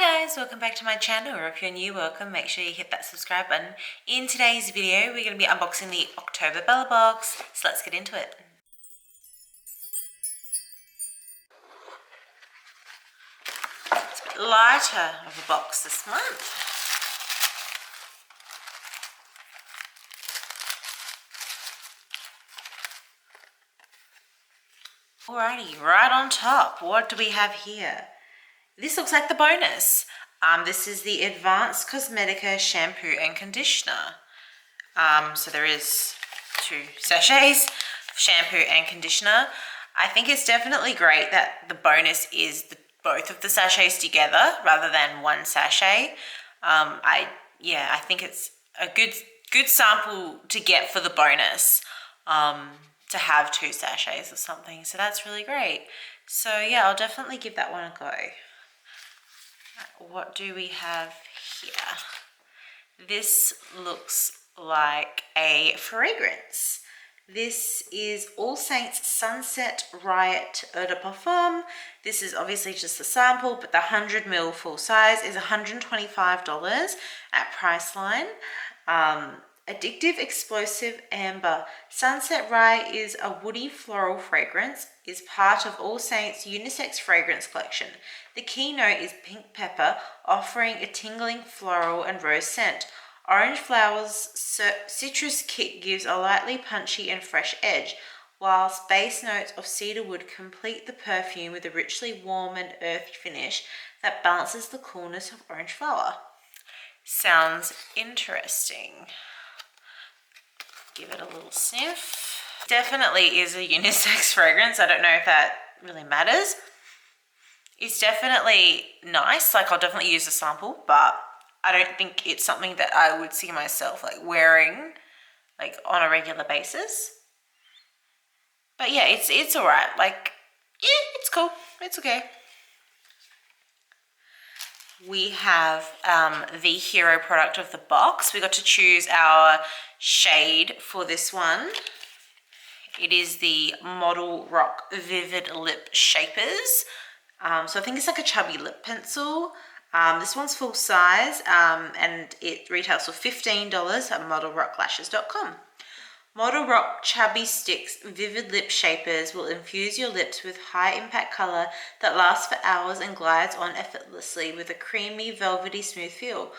Hi guys, welcome back to my channel, or if you're new, welcome. Make sure you hit that subscribe button. In today's video, we're going to be unboxing the October Bellabox, so let's get into it. It's a bit lighter of a box this month. Alrighty, right on top, what do we have here? This looks like the bonus. This is the Advanced Cosmetica Shampoo and Conditioner. So there is 2 sachets of shampoo and conditioner. I think it's definitely great that the bonus is both of the sachets together rather than one sachet. I think it's a good sample to get for the bonus. To have 2 sachets or something, so that's really great. So yeah, I'll definitely give that one a go. What do we have here? This looks like a fragrance. This is AllSaints Sunset Riot Eau de Parfum. This is obviously just a sample, but the 100ml full size is $125 at Priceline. Addictive Explosive Amber. Sunset Riot is a woody floral fragrance, is part of AllSaints unisex fragrance collection. The keynote is pink pepper, offering a tingling floral and rose scent. Orange flowers citrus kick gives a lightly punchy and fresh edge, whilst base notes of cedarwood complete the perfume with a richly warm and earthy finish that balances the coolness of orange flower. Sounds interesting. Give it a little sniff. Definitely is a unisex fragrance. I don't know if that really matters. It's definitely nice. Like, I'll definitely use a sample, but I don't think it's something that I would see myself like wearing like on a regular basis. But yeah, it's all right. Like, yeah, it's cool. It's okay. We have the hero product of the box. We got to choose our shade for this one. It is the ModelRock Vivid Lip Shapers. So I think it's like a chubby lip pencil. This one's full size and it retails for $15 at ModelRockLashes.com. ModelRock Chubby Sticks Vivid Lip Shapers will infuse your lips with high impact color that lasts for hours and glides on effortlessly with a creamy, velvety, smooth feel.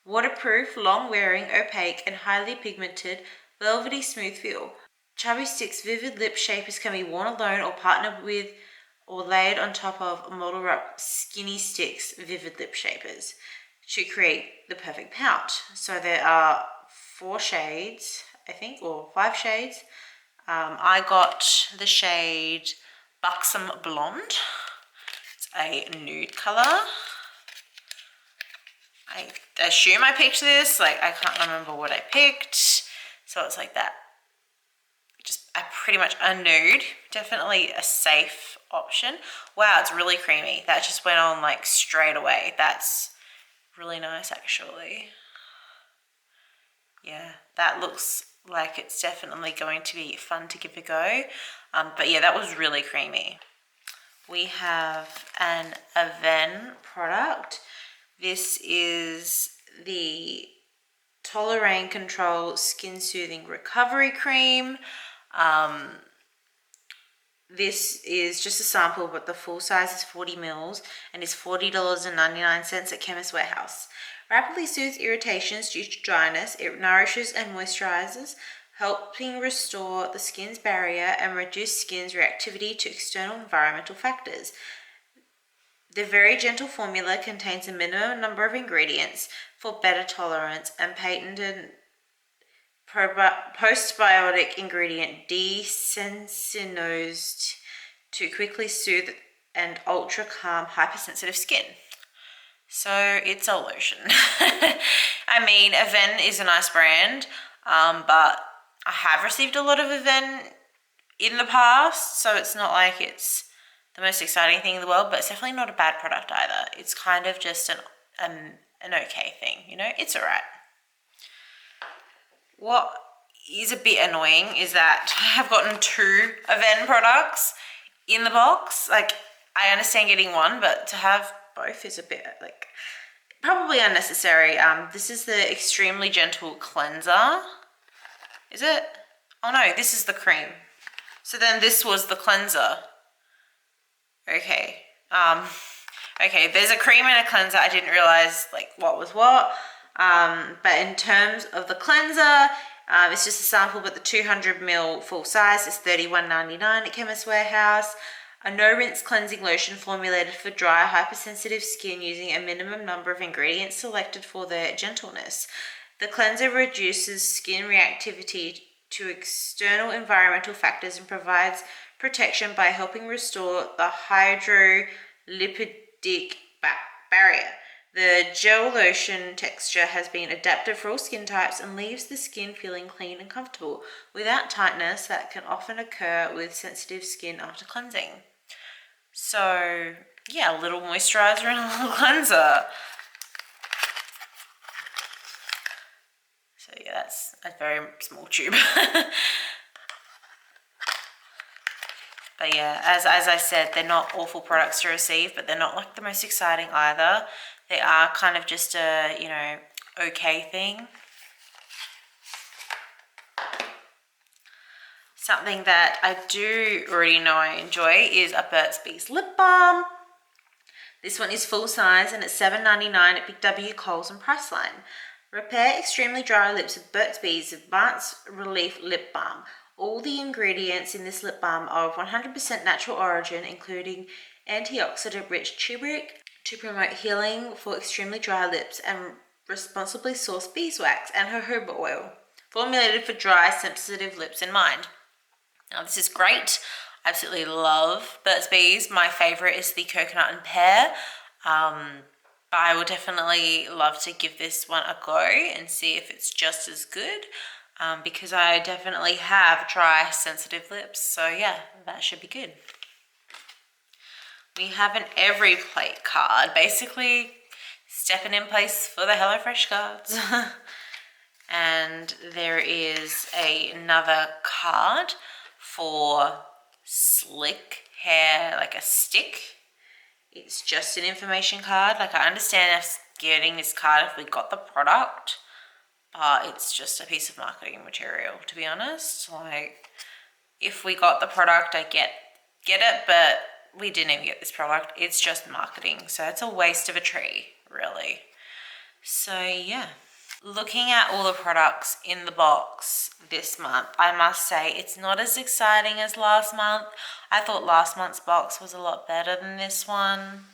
Waterproof, long-wearing, opaque, and highly pigmented, velvety, smooth feel. Chubby Sticks Vivid Lip Shapers can be worn alone or partnered with or layered on top of ModelRock Skinny Sticks Vivid Lip Shapers to create the perfect pout. So there are 4 shades, I think, or 5 shades. I got the shade Buxom Blonde. It's a nude color. I assume I picked this. Like, I can't remember what I picked. So it's like that. Just pretty much a nude. Definitely a safe option. Wow, it's really creamy. That just went on like straight away. That's really nice actually. Yeah, that looks like it's definitely going to be fun to give a go. But yeah, that was really creamy. We have an Avene product. This is the Toleraine Control Skin Soothing Recovery Cream. This is just a sample, but the full size is 40 mils and is $40.99 at Chemist Warehouse. Rapidly soothes irritations due to dryness. It nourishes and moisturizes, helping restore the skin's barrier and reduce skin's reactivity to external environmental factors. The very gentle formula contains a minimum number of ingredients for better tolerance and patented postbiotic ingredient desensinosed to quickly soothe and ultra calm hypersensitive skin. So it's a lotion. I mean, Avene is a nice brand, but I have received a lot of Avene in the past, so it's not like it's the most exciting thing in the world, but it's definitely not a bad product either. It's kind of just an okay thing, you know? It's all right. What is a bit annoying is that I have gotten 2 Avene products in the box. Like, I understand getting one, but to have both is a bit like probably unnecessary. This is the Extremely Gentle Cleanser. Is it? Oh no, this is the cream. So then this was the cleanser. Okay. Okay, there's a cream and a cleanser. I didn't realize like what was what. But in terms of the cleanser, it's just a sample, but the 200ml full size is $31.99 at Chemist Warehouse. A no-rinse cleansing lotion formulated for dry, hypersensitive skin using a minimum number of ingredients selected for their gentleness. The cleanser reduces skin reactivity to external environmental factors and provides protection by helping restore the hydrolipidic barrier. The gel lotion texture has been adapted for all skin types and leaves the skin feeling clean and comfortable without tightness that can often occur with sensitive skin after cleansing. So yeah, a little moisturizer and a little cleanser. So yeah, that's a very small tube. But yeah, as I said, they're not awful products to receive, but they're not like the most exciting either. They are kind of just a, you know, okay thing. Something that I do already know I enjoy is a Burt's Bees lip balm. This one is full size and it's $7.99 at Big W, Coles and Priceline. Repair extremely dry lips with Burt's Bees Advanced Relief Lip Balm. All the ingredients in this lip balm are of 100% natural origin, including antioxidant-rich turmeric to promote healing for extremely dry lips, and responsibly sourced beeswax and jojoba oil, formulated for dry, sensitive lips in mind. Now this is great. I absolutely love Burt's Bees. My favorite is the coconut and pear. But I would definitely love to give this one a go and see if it's just as good. Because I definitely have dry, sensitive lips. So yeah, that should be good. We have an every plate card, basically stepping in place for the HelloFresh cards. And there is another card for slick hair, like a stick. It's just an information card. Like, I understand us getting this card if we got the product. It's just a piece of marketing material, to be honest. Like, if we got the product, I get it, but we didn't even get this product. It's just marketing, so it's a waste of a tree, really. So yeah, looking at all the products in the box this month, I must say it's not as exciting as last month. I thought last month's box was a lot better than this one.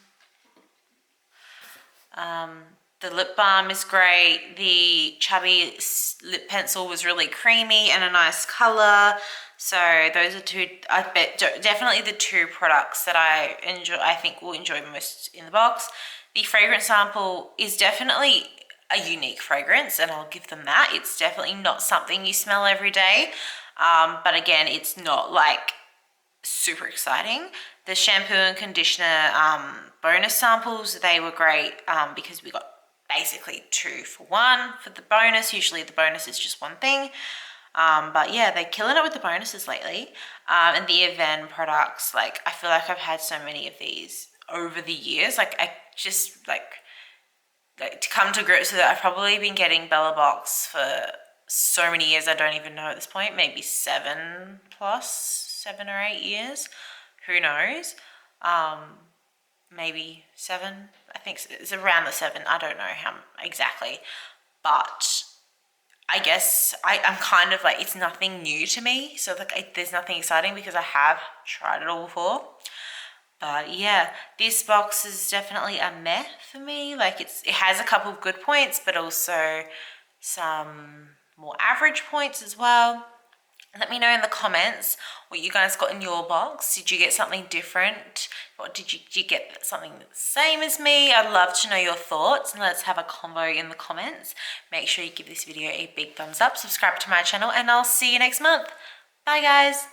The lip balm is great. The Chubby lip pencil was really creamy and a nice color. So those are two, I bet, definitely the two products that I think will enjoy most in the box. The fragrance sample is definitely a unique fragrance, and I'll give them that. It's definitely not something you smell every day. But again, it's not like super exciting. The shampoo and conditioner bonus samples, they were great because we got basically 2 for 1 for the bonus. Usually the bonus is just one thing. But yeah, they're killing it with the bonuses lately. And the Avene products, like, I feel like I've had so many of these over the years. Like, I just like to come to grips with it. I've probably been getting Bellabox for so many years, I don't even know at this point. Maybe 7 or 8 years. Who knows? Maybe 7. I think it's around the 7. I don't know how exactly. But I guess I'm kind of like, it's nothing new to me. So like, there's nothing exciting because I have tried it all before. But yeah, this box is definitely a meh for me. Like, it has a couple of good points, but also some more average points as well. Let me know in the comments what you guys got in your box. Did you get something different? Or did you get something the same as me? I'd love to know your thoughts, and let's have a convo in the comments. Make sure you give this video a big thumbs up, subscribe to my channel, and I'll see you next month. Bye guys.